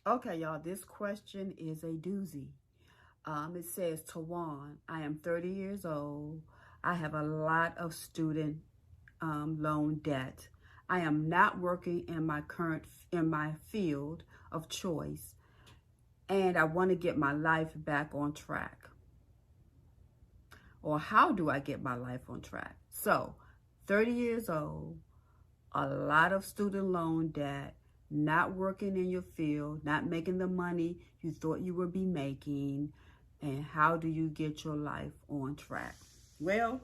Okay, y'all, this question is a doozy. It says, Tawawn, I am 30 years old. I have a lot of student loan debt. I am not working in my field of choice, and I want to get my life back on track. Or how do I get my life on track? So, 30 years old, a lot of student loan debt, not working in your field, not making the money you thought you would be making, and how do you get your life on track? Well,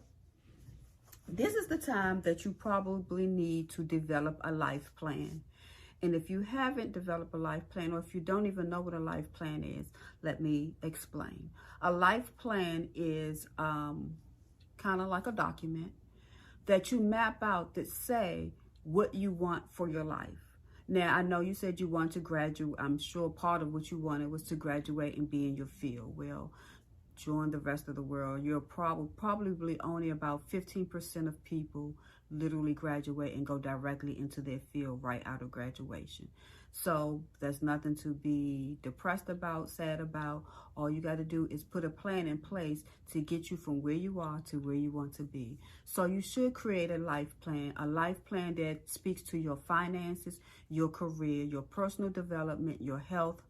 this is the time that you probably need to develop a life plan. And if you haven't developed a life plan, or if you don't even know what a life plan is, let me explain. A life plan is kind of like a document that you map out that say what you want for your life. Now, I know you said you want to graduate. I'm sure part of what you wanted was to graduate and be in your field. Well, join the rest of the world. You're probably only about 15% of people literally graduate and go directly into their field right out of graduation. So there's nothing to be depressed about, sad about. All you got to do is put a plan in place to get you from where you are to where you want to be. So you should create a life plan that speaks to your finances, your career, your personal development, your health,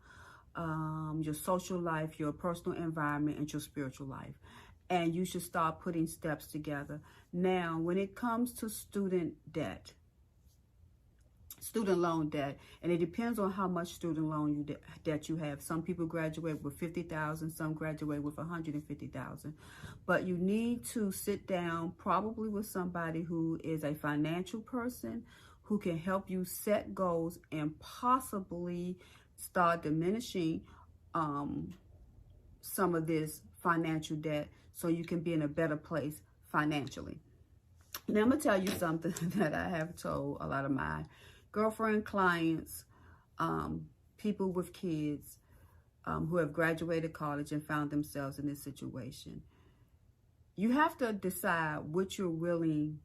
your social life, your personal environment, and your spiritual life. And you should start putting steps together. Now, when it comes to student loan debt, and it depends on how much student loan debt you have. Some people graduate with $50,000, some graduate with $150,000. But you need to sit down probably with somebody who is a financial person who can help you set goals and possibly start diminishing some of this financial debt so you can be in a better place financially. Now, I'm going to tell you something that I have told a lot of my girlfriend clients, people with kids who have graduated college and found themselves in this situation. You have to decide what you're willing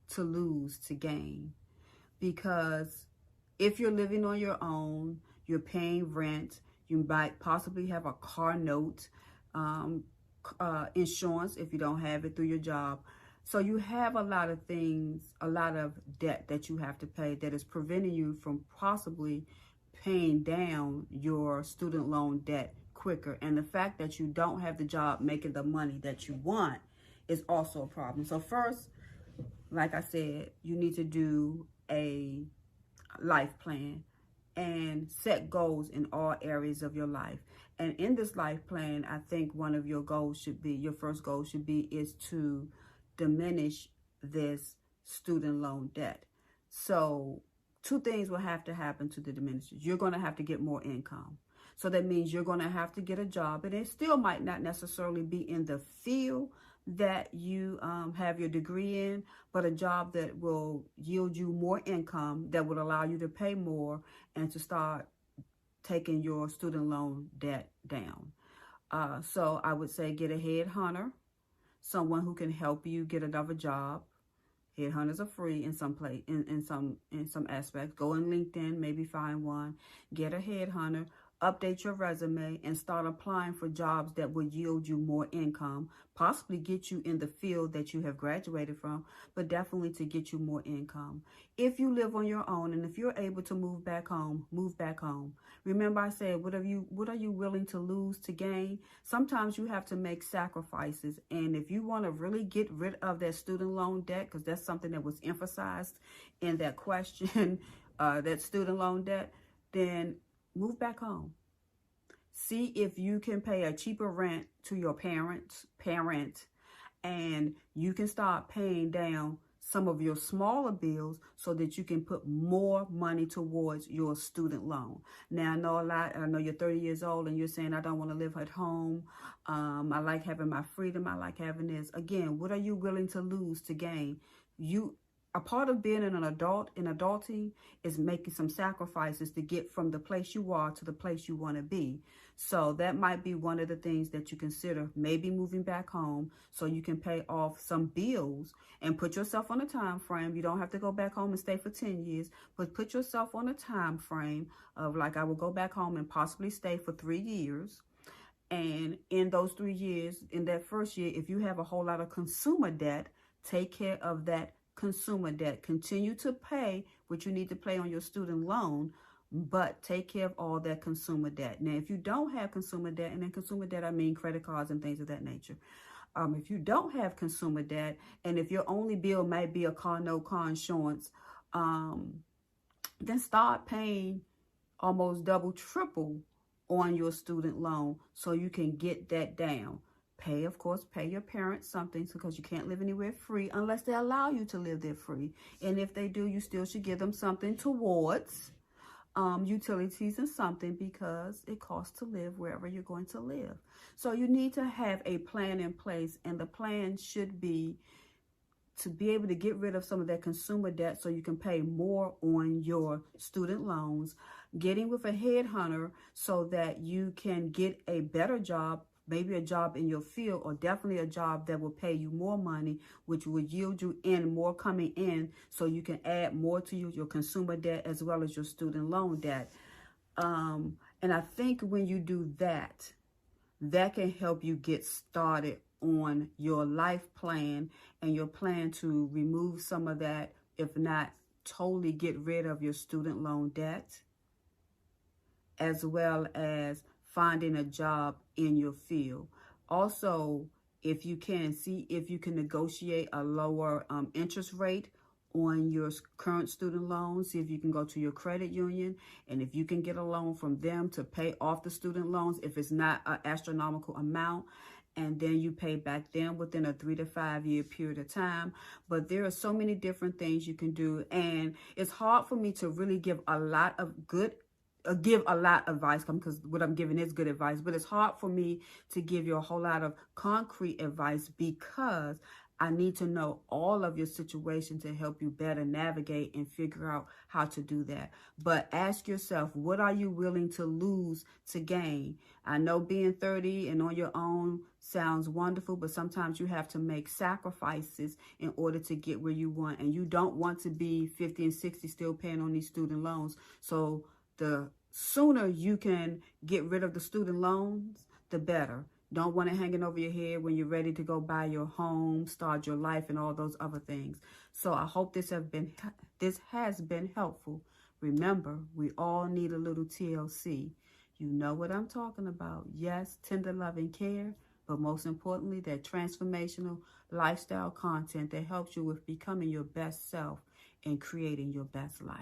to lose to gain. Because if you're living on your own, you're paying rent, you might possibly have a car note, insurance if you don't have it through your job. So you have a lot of things, a lot of debt that you have to pay that is preventing you from possibly paying down your student loan debt quicker. And the fact that you don't have the job making the money that you want is also a problem. So first, like I said, you need to do a life plan and set goals in all areas of your life. And in this life plan, I think one of your goals should be, your first goal should be, is to diminish this student loan debt. So two things will have to happen to the diminishes. You're going to have to get more income. So that means you're going to have to get a job, and it still might not necessarily be in the field that you have your degree in, but a job that will yield you more income, that would allow you to pay more and to start taking your student loan debt down. So I would say get a headhunter, someone who can help you get another job. Headhunters are free in some aspects. Go on LinkedIn, maybe find one. Get a headhunter, update your resume, and start applying for jobs that will yield you more income, possibly get you in the field that you have graduated from, but definitely to get you more income. If you live on your own and if you're able to move back home, move back home. Remember I said, what are you willing to lose to gain? Sometimes you have to make sacrifices. And if you want to really get rid of that student loan debt, because that's something that was emphasized in that question, that student loan debt, then move back home. See if you can pay a cheaper rent to your parent, and you can start paying down some of your smaller bills so that you can put more money towards your student loan. Now, I know you're 30 years old and you're saying, I don't want to live at home. I like having my freedom. I like having this. Again, what are you willing to lose to gain? a part of being an adult in adulting is making some sacrifices to get from the place you are to the place you want to be. So that might be one of the things that you consider, maybe moving back home so you can pay off some bills and put yourself on a time frame. You don't have to go back home and stay for 10 years, but put yourself on a time frame of like, I will go back home and possibly stay for 3 years. And in those 3 years, in that first year, if you have a whole lot of consumer debt, take care of that consumer debt. Continue to pay what you need to pay on your student loan, but take care of all that consumer debt. Now, if you don't have consumer debt, and in consumer debt, I mean credit cards and things of that nature. If you don't have consumer debt, and if your only bill might be a car note, car insurance, then start paying almost double, triple on your student loan so you can get that down. Pay, of course, pay your parents something because you can't live anywhere free unless they allow you to live there free. And if they do, you still should give them something towards utilities and something because it costs to live wherever you're going to live. So you need to have a plan in place, and the plan should be to be able to get rid of some of that consumer debt so you can pay more on your student loans, getting with a headhunter so that you can get a better job, maybe a job in your field, or definitely a job that will pay you more money, which will yield you in more coming in so you can add more to your consumer debt as well as your student loan debt. And I think when you do that, that can help you get started on your life plan and your plan to remove some of that, if not totally get rid of your student loan debt, as well as finding a job in your field. Also, if you can, see if you can negotiate a lower interest rate on your current student loans. See if you can go to your credit union, and if you can get a loan from them to pay off the student loans, if it's not an astronomical amount, and then you pay back them within a 3 to 5 year period of time. But there are so many different things you can do, and it's hard for me to really give a lot of advice because what I'm giving is good advice, but it's hard for me to give you a whole lot of concrete advice because I need to know all of your situation to help you better navigate and figure out how to do that. But ask yourself, what are you willing to lose to gain? I know being 30 and on your own sounds wonderful, but sometimes you have to make sacrifices in order to get where you want. And you don't want to be 50 and 60 still paying on these student loans. So the sooner you can get rid of the student loans, the better. Don't want it hanging over your head when you're ready to go buy your home, start your life, and all those other things. So I hope this has been helpful. Remember, we all need a little TLC. You know what I'm talking about. Yes, tender love and care, but most importantly, that transformational lifestyle content that helps you with becoming your best self and creating your best life.